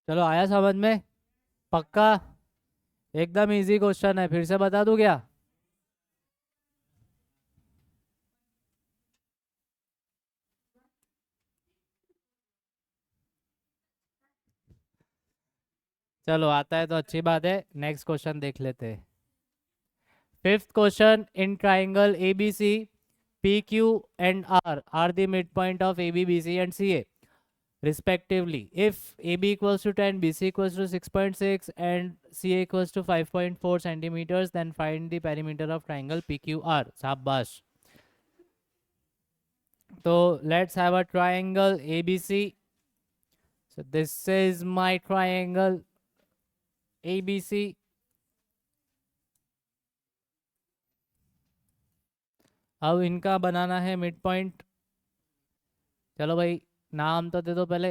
चलो आया समझ में? पक्का? एकदम इजी क्वेश्चन है, फिर से बता दूं क्या? चलो आता है तो अच्छी बात है, नेक्स्ट क्वेश्चन देख लेते हैं। Fifth question, in triangle A B C P Q and R the mid point of A B B C and C A respectively. If AB equals to 10, BC equals to 6.6 and CA equals to 5.4 centimeters, then find the perimeter of triangle PQR. शाबाश। तो let's have a triangle ABC. So this is my triangle ABC. अब इनका बनाना है mid point. चलो भाई, नाम तो दे दो पहले।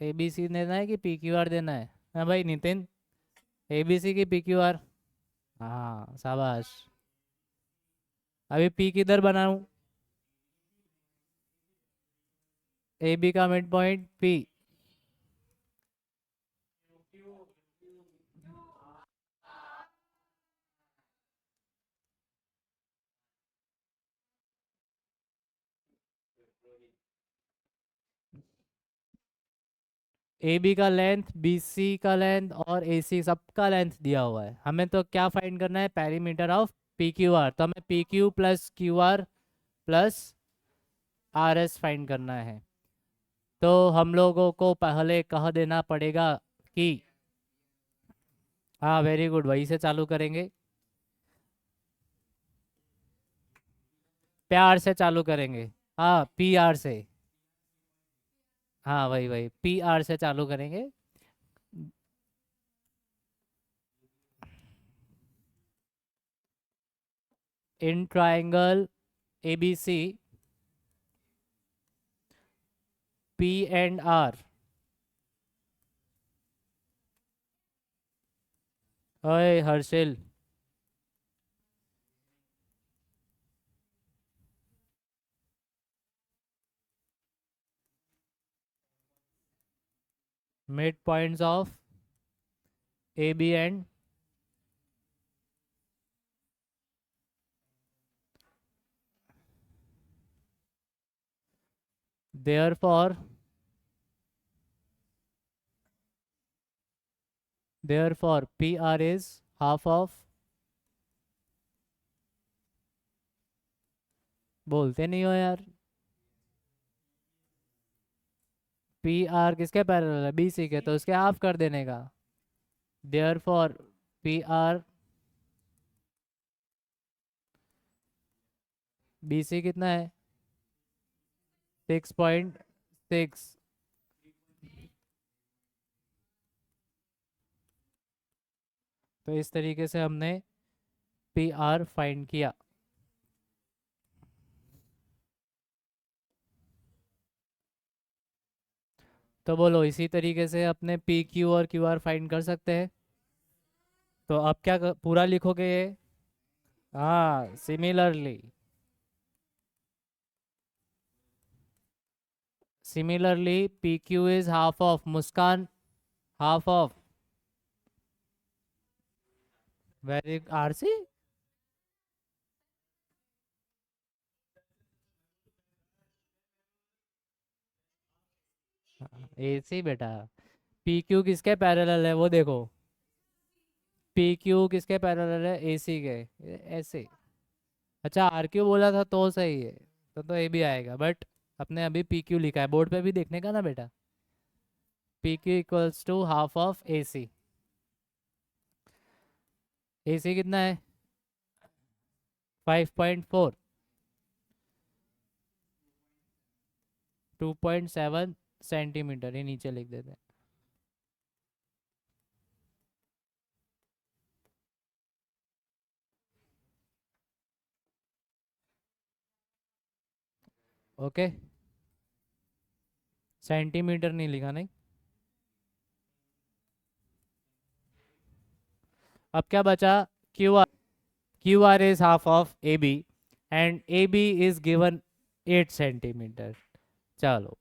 ABC देना है कि PQR देना है? हाँ भाई नितिन, ABC की PQR। हाँ शाबाश। अभी P किधर बनाऊं? AB का mid point P। A B का लेंथ, बी सी का लेंथ और ए सी सबका लेंथ दिया हुआ है। हमें तो क्या फाइंड करना है? Perimeter of P Q are. तो हमें P Q plus Q R plus R S find करना है। तो हम लोगों को पहले कह देना पड़ेगा कि, हाँ वेरी गुड, वही से चालू करेंगे, प्यार से चालू करेंगे। हाँ पी आर से, हाँ वही वही पी आर से चालू करेंगे। In triangle A B C P and R, ओए Harshil, mid points of A B and, therefore PR is half of, बोलते नहीं हो यार। PR किसके पैरेलल है? BC के, तो उसके हाफ कर देने का। therefore PR, BC कितना है? 6.6। तो इस तरीके से हमने PR फाइंड किया। तो बोलो इसी तरीके से अपने पी क्यू और क्यू आर फाइंड कर सकते हैं। तो अब क्या पूरा लिखोगे ये? हाँ, similarly. Similarly P Q is half of Muskan, half of very RC. AC बेटा। पी क्यू किसके पैरेलल है वो देखो। पी क्यू किसके पैरेलल है? एसी के। ऐसे। अच्छा, आर क्यू बोला था तो सही है। तो ये भी आएगा, बट अपने अभी पी क्यू लिखा है, बोर्ड पे भी देखने का ना बेटा। P Q equals to half of A C. A C कितना है? 5.4। 2.7 सेंटीमीटर, ये नीचे लिख देते हैं। ओके। सेंटीमीटर नहीं लिखा नहीं। अब क्या बचा? Q R. Q R is half of A B and A B is given 8 centimetre. चलो,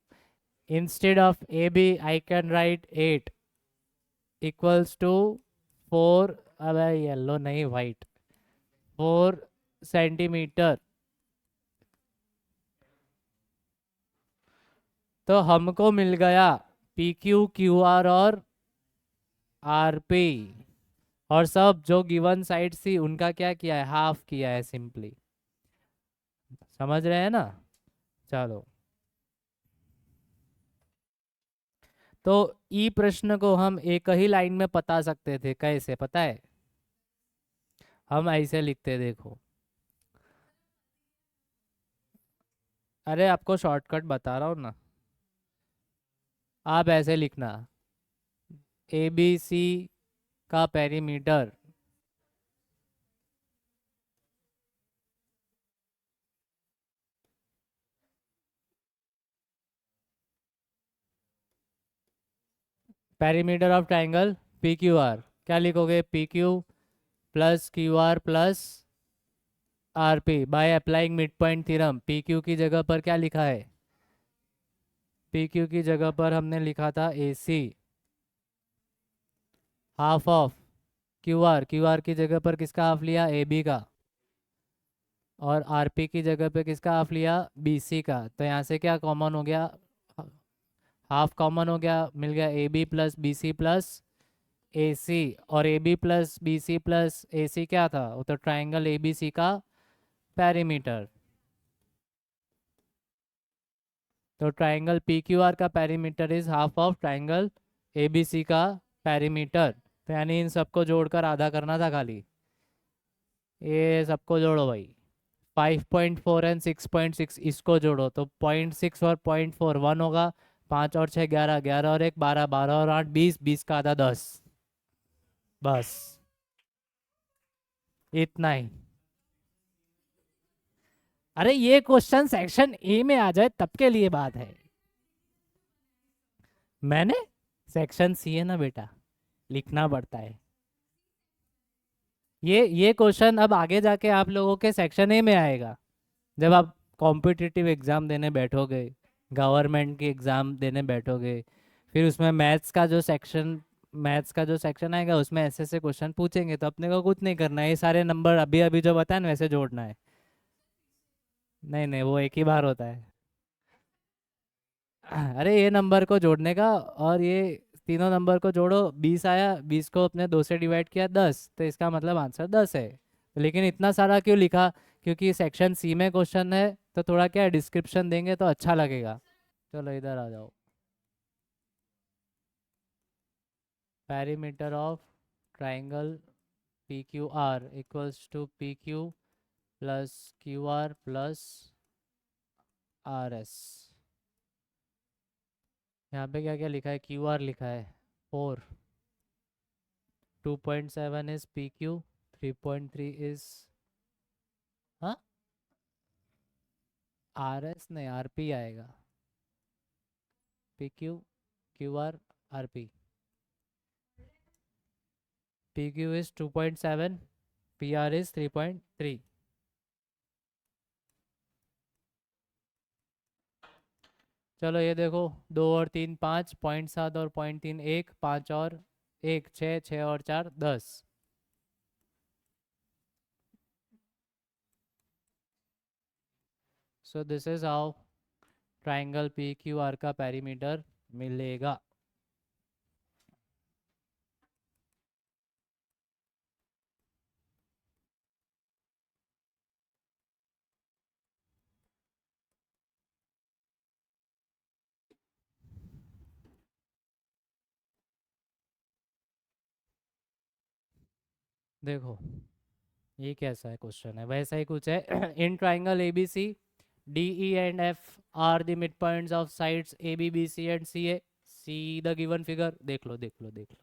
instead of AB I can write 8 equals to 4, अब येलो नहीं वाइट, 4 सेंटीमीटर। तो हमको मिल गया पी क्यू, क्यू आर और आर पी। और सब जो गिवन साइड थी उनका क्या किया है? हाफ किया है सिंपली। समझ रहे हैं ना? चलो, तो ई प्रश्न को हम एक ही लाइन में बता सकते थे, कैसे पता है? हम ऐसे लिखते, देखो। अरे आपको शॉर्टकट बता रहा हूँ ना। आप ऐसे लिखना, ए बी सी का perimeter. Perimeter of triangle P Q are, क्या लिखोगे? P Q plus Q R plus R P by applying mid point theorem. P Q की जगह पर क्या लिखा है? पी क्यू की जगह पर हमने लिखा था A C, half of Q R. Q R की जगह पर किसका हाफ लिया? ए बी का। और आर पी की जगह पे किसका हाफ लिया? बी सी का। तो यहाँ से क्या कॉमन हो गया? हाफ कॉमन हो गया, मिल गया A B plus B C plus A C. और A B plus B C plus A C क्या था? वो तो ट्राइंगल ए बी सी का पेरीमीटर। तो ट्राइंगल पी क्यू आर का perimeter is half of triangle A B C का perimeter. तो यानी इन सबको जोड़कर आधा करना था खाली। ये सबको जोड़ो भाई। 5.4 एंड 6.6 इसको जोड़ो तो 0.6 और 0.4 1 होगा। 5 और 6 11, 11 और 1 12, 12 और 8 20, 20 का आधा 10। बस इतना ही। अरे ये क्वेश्चन सेक्शन ए में आ जाए तब के लिए बात है। मैंने सेक्शन सी है ना बेटा, लिखना पड़ता है। ये क्वेश्चन अब आगे जाके आप लोगों के सेक्शन ए में आएगा, जब आप कॉम्पिटिटिव एग्जाम देने बैठोगे, गवर्नमेंट की एग्जाम देने बैठोगे। फिर उसमें मैथ्स का जो सेक्शन आएगा उसमें ऐसे ऐसे क्वेश्चन पूछेंगे, तो अपने को कुछ नहीं करना है, ये सारे नंबर अभी अभी जो बताए ना वैसे जोड़ना है। नहीं नहीं, वो एक ही बार होता है। अरे ये नंबर को जोड़ने का, और ये तीनों नंबर को जोड़ो, 20 आया, 20 को अपने 2 से डिवाइड किया 10, तो इसका मतलब आंसर 10 है। लेकिन इतना सारा क्यों लिखा? क्योंकि सेक्शन सी में क्वेश्चन है, तो थोड़ा क्या डिस्क्रिप्शन देंगे तो अच्छा लगेगा। चलो इधर आ जाओ। Perimeter of triangle P Q R equals to P Q plus Q R plus R S. यहाँ पे क्या क्या लिखा है? क्यू आर लिखा है 4, 2.7 इज पी क्यू, 3.3 इज, हाँ, आर एस नहीं, आर पी आएगा। P Q, QR, RP. PQ is 2.7, PR is 3.3. चलो ये देखो, 2 और 3 5, 0.7 और 0.3 1, 5 और 1 6, 6 और 4 10. So this is how triangle PQR का perimeter मिलेगा. देखो ये कैसा है क्वेश्चन है, वैसा ही कुछ है. In triangle ABC DE and F are the midpoints of sides AB BC and CA. See the given figure. देख लो देख लो देख लो.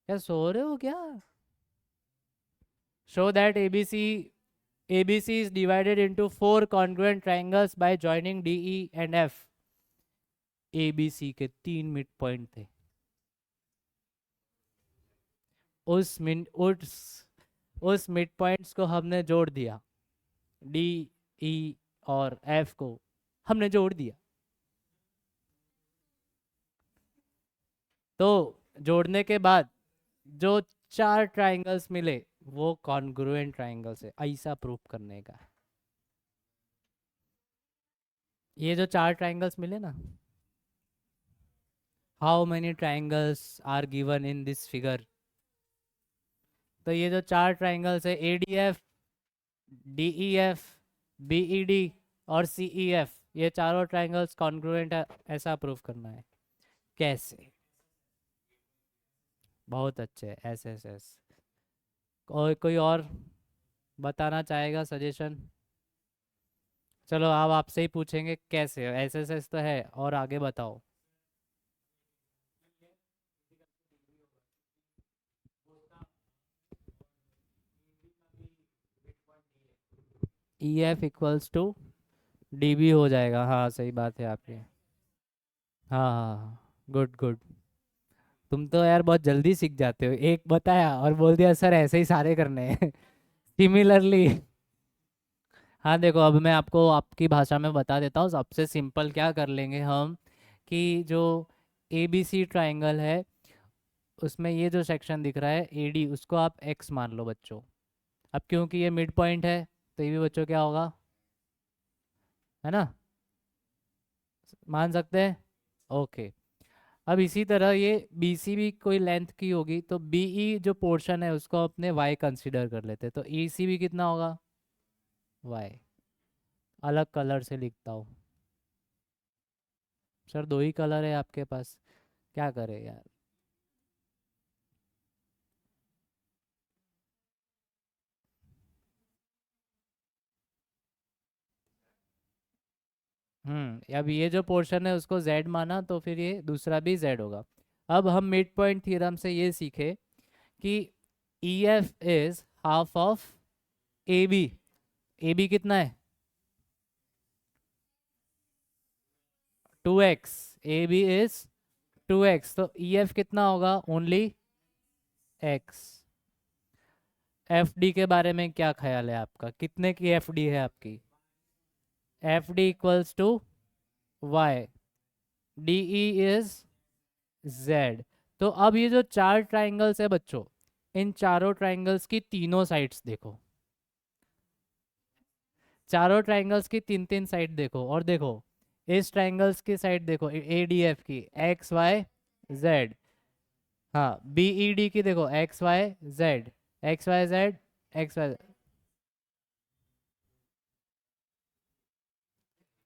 क्या सो रहे हो क्या? Show that ABC is divided into 4 congruent triangles by joining DE and F. ABC के 3 mid point थे. उस मिड पॉइंट्स को हमने जोड़ दिया. डी ई और एफ को हमने जोड़ दिया. तो जोड़ने के बाद जो 4 ट्राइंगल्स मिले वो कॉन्ग्रुएंट ट्राइंगल्स है. ऐसा प्रूफ करने का. ये जो 4 ट्राइंगल्स मिले ना, how many triangles are given in this figure. तो ये जो 4 ट्राइंगल्स है ADF, DEF, BED और CEF, ये चारों ट्राइंगल्स कॉन्ग्रुएंट है, ऐसा प्रूफ करना है. कैसे? बहुत अच्छे. SSS. कोई और बताना चाहेगा सजेशन? चलो अब आपसे ही पूछेंगे कैसे. SSS तो है, और आगे बताओ. EF इक्वल्स टू DB हो जाएगा. हाँ सही बात है आपकी. हाँ हाँ हाँ, गुड गुड. तुम तो यार बहुत जल्दी सीख जाते हो. एक बताया और बोल दिया सर ऐसे ही सारे करने हैं. सिमिलरली. हाँ देखो, अब मैं आपको आपकी भाषा में बता देता हूँ. सबसे सिंपल क्या कर लेंगे हम कि जो ABC ट्राइंगल है उसमें ये जो सेक्शन दिख रहा है AD, उसको आप X मान लो बच्चों. अब क्योंकि ये मिड पॉइंट है तो ये भी बच्चों क्या होगा, है ना? मान सकते हैं. ओके. अब इसी तरह ये BC भी कोई लेंथ की होगी तो BE जो पोर्शन है उसको अपने Y कंसीडर कर लेते हैं. तो EC भी कितना होगा, Y. अलग कलर से लिखता हूँ. सर 2 ही कलर है आपके पास, क्या करें यार. अब ये जो पोर्शन है उसको Z माना तो फिर ये दूसरा भी Z होगा. अब हम मिड पॉइंट थ्योरम से ये सीखे कि EF is half of AB. AB कितना है, 2x. AB इज 2x, तो EF कितना होगा, ओनली x. FD के बारे में क्या ख्याल है आपका, कितने की FD है आपकी? FD equals to y. DE is z. तो अब ये जो 4 ट्राइंगल्स है बच्चों, इन चारों ट्राइंगल्स की तीनों साइड्स देखो. चारों ट्राइंगल्स की 3 साइड देखो. और देखो इस ट्राइंगल्स की साइड देखो, ADF की x y z. हाँ BED की देखो x y z, x y z, x y z.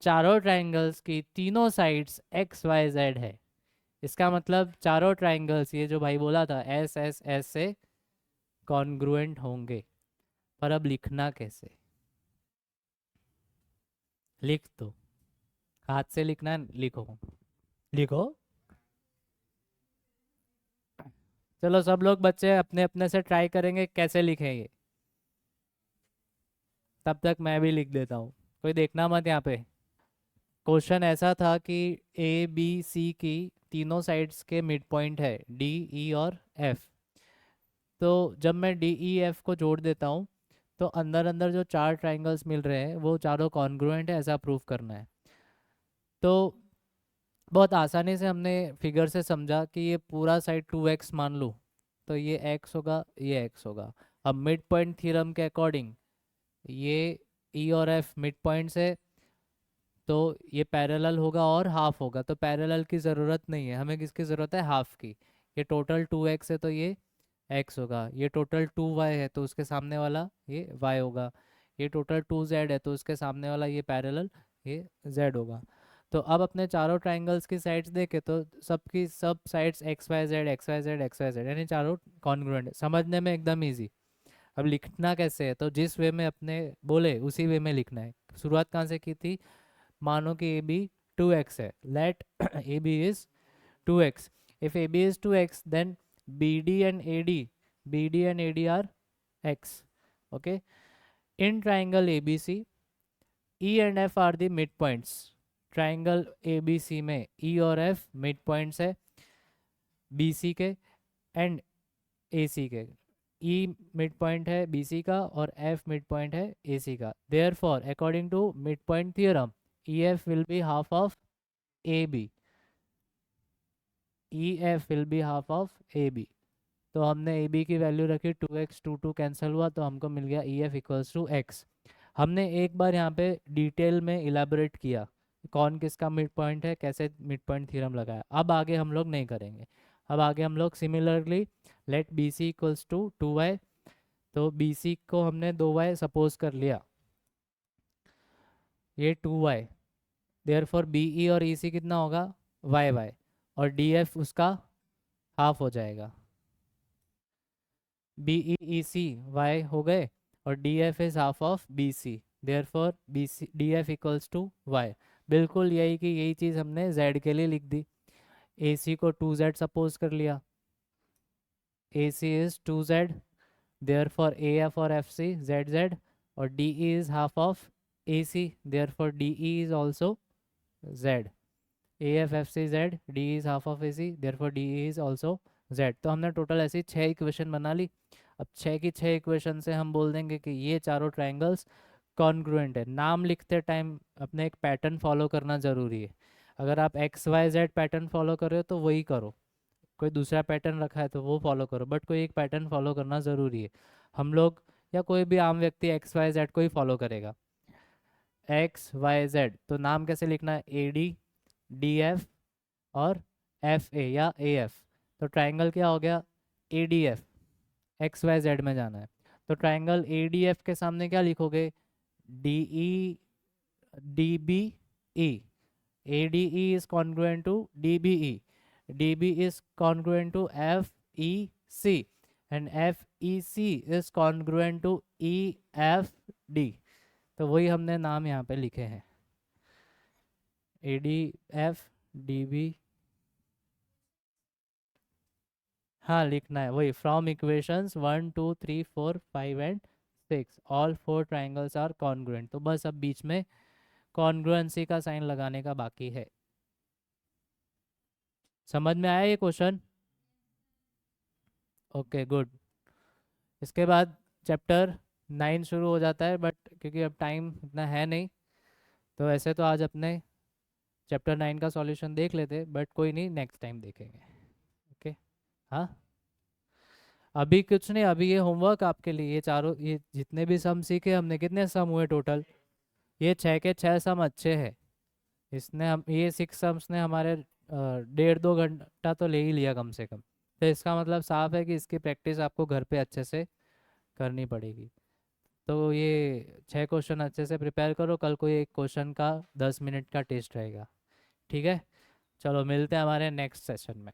चारों ट्राइंगल्स की तीनों साइड्स x y z है. इसका मतलब चारों ट्राइंगल्स, ये जो भाई बोला था SSS से कॉन्ग्रुएंट होंगे. पर अब लिखना कैसे? लिख दो. हाथ से लिखना, लिखो लिखो. चलो सब लोग बच्चे अपने अपने से ट्राई करेंगे कैसे लिखेंगे. तब तक मैं भी लिख देता हूँ, कोई देखना मत यहाँ पे. क्वेश्चन ऐसा था कि ए बी सी की तीनों साइड्स के मिड पॉइंट है डी ई और एफ। तो जब मैं डी ई एफ को जोड़ देता हूँ तो अंदर अंदर जो चार ट्राइंगल्स मिल रहे हैं वो चारों कॉन्ग्रुएंट है, ऐसा प्रूव करना है। तो बहुत आसानी से हमने फिगर से समझा कि ये पूरा साइड 2x मान लूँ तो ये x होगा, ये x होगा। अब मिड पॉइंट थ्योरम के अकॉर्डिंग ये ई और एफ मिड पॉइंट्स है तो ये पैरेलल होगा और हाफ होगा। तो पैरेलल की ज़रूरत नहीं है, हमें किसकी ज़रूरत है, हाफ की। ये टोटल 2x है तो ये x होगा, ये टोटल 2y है तो उसके सामने वाला ये y होगा, ये टोटल 2z है तो उसके सामने वाला ये पैरेलल ये z होगा। तो अब अपने चारों ट्राइंगल्स की साइड्स देखे तो सबकी सब sides x y z x y z x y z यानी चारों कॉन्ग्रुएंट है। समझने में एकदम ईजी। अब लिखना कैसे है, तो जिस वे में अपने बोले उसी वे में लिखना है। शुरुआत कहाँ से की थी, मानो कि ए बी 2x है, let A B is 2x। If A B is 2x then BD and AD are x. Okay, in triangle ABC E and F are the midpoints। Triangle ABC में E और F mid points है BC के and AC के। E mid point है BC का और F mid point है AC का। Therefore according to mid point theorem EF will be half of AB। EF will be half of AB। तो हमने ए बी की वैल्यू रखी 2x, 2 कैंसिल हुआ तो हमको मिल गया E F equals to x. हमने एक बार यहाँ पे डिटेल में इलेबोरेट किया कौन किसका मिड पॉइंट है, कैसे मिड पॉइंट थ्योरम लगाया। अब आगे हम लोग नहीं करेंगे। अब आगे हम लोग similarly let B C equals to 2y। तो बी सी को हमने 2y सपोज कर लिया, ये 2y। देयरफॉर बी ई और ई सी कितना होगा, y और डी एफ उसका हाफ हो जाएगा। बी ई ई सी वाई हो गए और D F is half of B C. Therefore B C D F equals to y. बिल्कुल यही कि यही चीज़ हमने जेड के लिए लिख दी। ए सी को 2z सपोज कर लिया, A C is 2z। Therefore A F और एफ सी जेड जेड और D E is half of A C. Therefore D E is also Z. A F F C Z D is half of A C. Therefore D E is also Z. तो हमने total ऐसी 6 equation बना ली। अब 6 की 6 equation से हम बोल देंगे कि ये चारों ट्राइंगल्स कॉन्ग्रुएंट है। नाम लिखते टाइम अपने एक पैटर्न फॉलो करना ज़रूरी है। अगर आप x y z pattern follow कर रहे हो तो वही करो, कोई दूसरा पैटर्न रखा है तो वो फॉलो करो, बट कोई एक पैटर्न फॉलो करना ज़रूरी है। हम लोग या कोई भी आम व्यक्ति एक्स वाई जेड को ही फॉलो करेगा। एक्स वाई जेड तो नाम कैसे लिखना है, ए डी डी एफ और एफ ए या ए एफ। तो ट्राइंगल क्या हो गया, A D F. X y z में जाना है तो ट्राइंगल ए डी एफ के सामने क्या लिखोगे, D E D B E. A D E is congruent to D B E, D B is congruent to F E C and F E C is congruent to E F D. तो वही हमने नाम यहाँ पे लिखे हैं, A D F D B. हाँ लिखना है वही, from equations 1 2 3 4 5 and 6 all 4 triangles are congruent. तो बस अब बीच में कॉन्ग्रुएंसी का साइन लगाने का बाकी है। समझ में आया ये क्वेश्चन, ओके गुड। इसके बाद चैप्टर 9 शुरू हो जाता है, बट क्योंकि अब टाइम इतना है नहीं तो ऐसे तो आज अपने चैप्टर 9 का सॉल्यूशन देख लेते, बट कोई नहीं, नेक्स्ट टाइम देखेंगे। ओके हाँ, अभी कुछ नहीं, अभी ये होमवर्क आपके लिए। ये चारों ये जितने भी सम सीखे हमने, कितने सम हुए टोटल, ये 6 के 6 सम अच्छे हैं। इसने हम ये 6 सम्स ने हमारे 1.5 2 घंटा तो ले ही लिया कम से कम। तो इसका मतलब साफ है कि इसकी प्रैक्टिस आपको घर पे अच्छे से करनी पड़ेगी। तो ये 6 क्वेश्चन अच्छे से प्रिपेयर करो, कल को एक क्वेश्चन का 10 मिनट का टेस्ट रहेगा। ठीक है, चलो मिलते हैं हमारे नेक्स्ट सेशन में।